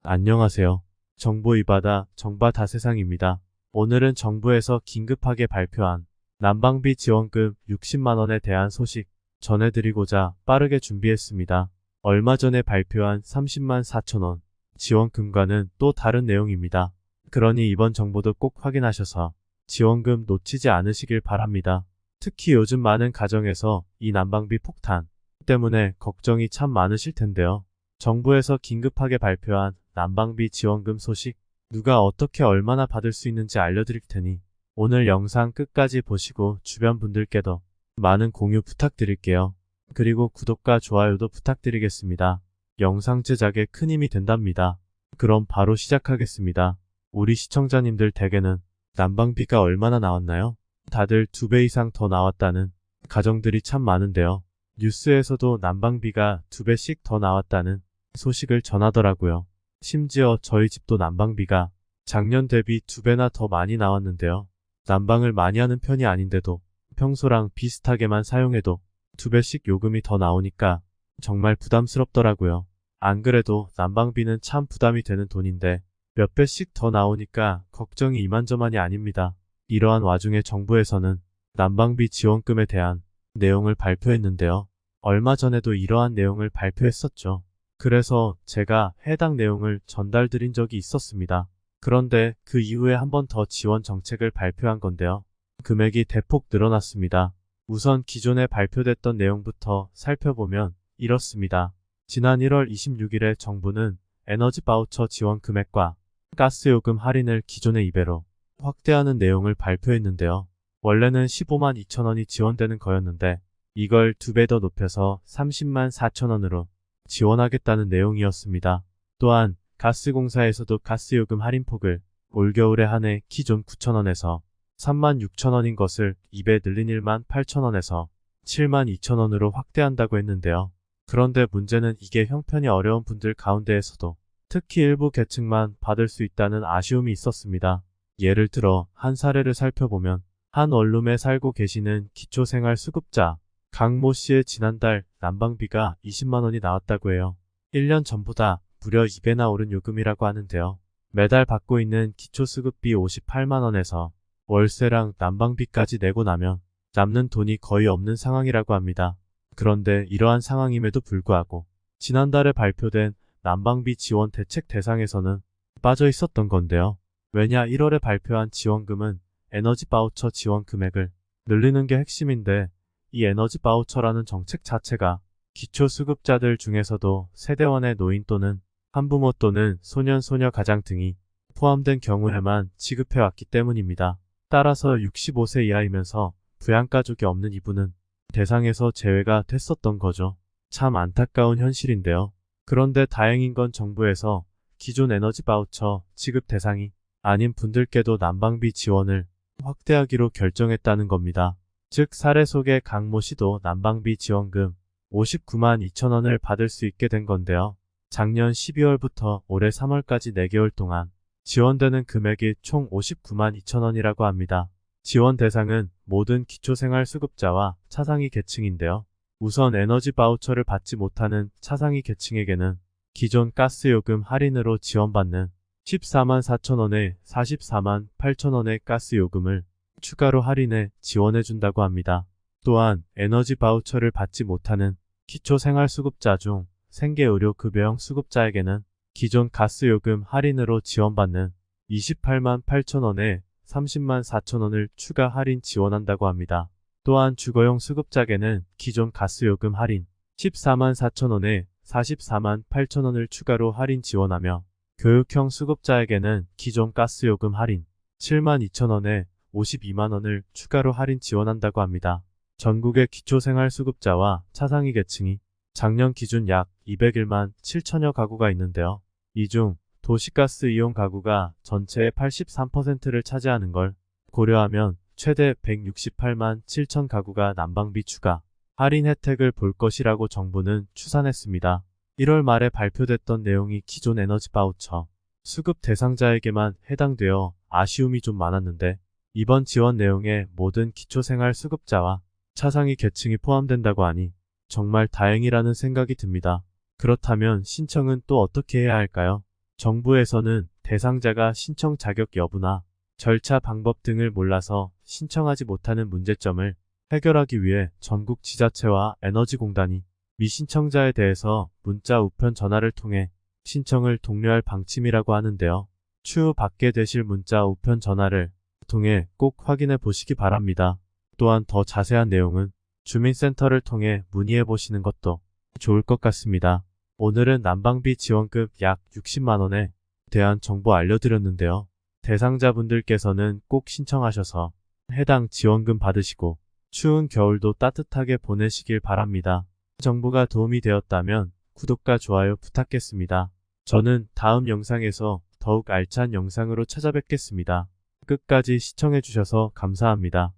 안녕하세요. 정보 이바다 정바다 세상입니다. 오늘은 정부에서 긴급하게 발표한 난방비 지원금 60만원에 대한 소식 전해드리고자 빠르게 준비했습니다. 얼마 전에 발표한 30만 4천원 지원금과는 또 다른 내용입니다. 그러니 이번 정보도 꼭 확인하셔서 지원금 놓치지 않으시길 바랍니다. 특히 요즘 많은 가정에서 이 난방비 폭탄 때문에 걱정이 참 많으실 텐데요. 정부에서 긴급하게 발표한 난방비 지원금 소식, 누가 어떻게 얼마나 받을 수 있는지 알려드릴 테니 오늘 영상 끝까지 보시고 주변 분들께도 많은 공유 부탁드릴게요. 그리고 구독과 좋아요도 부탁드리겠습니다. 영상 제작에 큰 힘이 된답니다. 그럼 바로 시작하겠습니다. 우리 시청자님들 댁에는 난방비가 얼마나 나왔나요? 다들 2배 이상 더 나왔다는 가정들이 참 많은데요. 뉴스에서도 난방비가 2배씩 더 나왔다는 소식을 전하더라고요. 심지어 저희 집도 난방비가 작년 대비 2배나 더 많이 나왔는데요. 난방을 많이 하는 편이 아닌데도 평소랑 비슷하게만 사용해도 2배씩 요금이 더 나오니까 정말 부담스럽더라고요. 안 그래도 난방비는 참 부담이 되는 돈인데 몇 배씩 더 나오니까 걱정이 이만저만이 아닙니다. 이러한 와중에 정부에서는 난방비 지원금에 대한 내용을 발표했는데요. 얼마 전에도 이러한 내용을 발표했었죠. 그래서 제가 해당 내용을 전달드린 적이 있었습니다. 그런데 그 이후에 한 번 더 지원 정책을 발표한 건데요. 금액이 대폭 늘어났습니다. 우선 기존에 발표됐던 내용부터 살펴보면 이렇습니다. 지난 1월 26일에 정부는 에너지 바우처 지원 금액과 가스요금 할인을 기존의 2배로 확대하는 내용을 발표했는데요. 원래는 15만 2천원이 지원되는 거였는데 이걸 2배 더 높여서 30만 4천원으로 지원하겠다는 내용이었습니다. 또한 가스공사에서도 가스요금 할인폭을 올겨울에 한해 기존 9천원에서 3만 6천원인 것을 2배 늘린 1만 8천원에서 7만 2천원으로 확대한다고 했는데요. 그런데 문제는 이게 형편이 어려운 분들 가운데에서도 특히 일부 계층만 받을 수 있다는 아쉬움이 있었습니다. 예를 들어 한 사례를 살펴보면 한 원룸에 살고 계시는 기초생활수급자 강모 씨의 지난달 난방비가 20만원이 나왔다고 해요. 1년 전보다 무려 2배나 오른 요금이라고 하는데요. 매달 받고 있는 기초수급비 58만원에서 월세랑 난방비까지 내고 나면 남는 돈이 거의 없는 상황이라고 합니다. 그런데 이러한 상황임에도 불구하고 지난달에 발표된 난방비 지원 대책 대상에서는 빠져 있었던 건데요. 왜냐 1월에 발표한 지원금은 에너지 바우처 지원 금액을 늘리는 게 핵심인데 이 에너지 바우처라는 정책 자체가 기초수급자들 중에서도 세대원의 노인 또는 한부모 또는 소년, 소녀 가장 등이 포함된 경우에만 지급해왔기 때문입니다. 따라서 65세 이하이면서 부양가족이 없는 이분은 대상에서 제외가 됐었던 거죠. 참 안타까운 현실인데요. 그런데 다행인 건 정부에서 기존 에너지 바우처 지급 대상이 아닌 분들께도 난방비 지원을 확대하기로 결정했다는 겁니다. 즉 사례 속의 강모 씨도 난방비 지원금 59만 2천원을 받을 수 있게 된 건데요. 작년 12월부터 올해 3월까지 4개월 동안 지원되는 금액이 총 59만 2천원이라고 합니다. 지원 대상은 모든 기초생활수급자와 차상위 계층인데요. 우선 에너지 바우처를 받지 못하는 차상위 계층에게는 기존 가스요금 할인으로 지원받는 14만 4천원에 44만 8천원의 가스요금을 추가로 할인해 지원해준다고 합니다. 또한 에너지 바우처를 받지 못하는 기초생활수급자 중 생계의료급여형 수급자에게는 기존 가스요금 할인으로 지원받는 28만 8천원에 30만 4천원을 추가 할인 지원한다고 합니다. 또한 주거용 수급자에게는 기존 가스요금 할인 14만 4천원에 44만 8천원을 추가로 할인 지원하며 교육형 수급자에게는 기존 가스요금 할인 7만 2천원에 52만원을 추가로 할인 지원한다고 합니다. 전국의 기초생활수급자와 차상위 계층이 작년 기준 약 201만 7천여 가구가 있는데요. 이 중 도시가스 이용 가구가 전체의 83%를 차지하는 걸 고려하면 최대 168만 7천 가구가 난방비 추가 할인 혜택을 볼 것이라고 정부는 추산했습니다. 1월 말에 발표됐던 내용이 기존 에너지 바우처 수급 대상자에게만 해당되어 아쉬움이 좀 많았는데 이번 지원 내용에 모든 기초생활 수급자와 차상위 계층이 포함된다고 하니 정말 다행이라는 생각이 듭니다. 그렇다면 신청은 또 어떻게 해야 할까요? 정부에서는 대상자가 신청 자격 여부나 절차 방법 등을 몰라서 신청하지 못하는 문제점을 해결하기 위해 전국 지자체와 에너지공단이 미신청자에 대해서 문자 우편 전화를 통해 신청을 독려할 방침이라고 하는데요. 추후 받게 되실 문자 우편 전화를 통해 꼭 확인해 보시기 바랍니다. 또한 더 자세한 내용은 주민센터를 통해 문의해 보시는 것도 좋을 것 같습니다. 오늘은 난방비 지원급 약 60만원에 대한 정보 알려드렸는데요. 대상자분들께서는 꼭 신청하셔서 해당 지원금 받으시고 추운 겨울도 따뜻하게 보내시길 바랍니다. 정보가 도움이 되었다면 구독과 좋아요 부탁드리겠습니다. 저는 다음 영상에서 더욱 알찬 영상으로 찾아뵙겠습니다. 끝까지 시청해주셔서 감사합니다.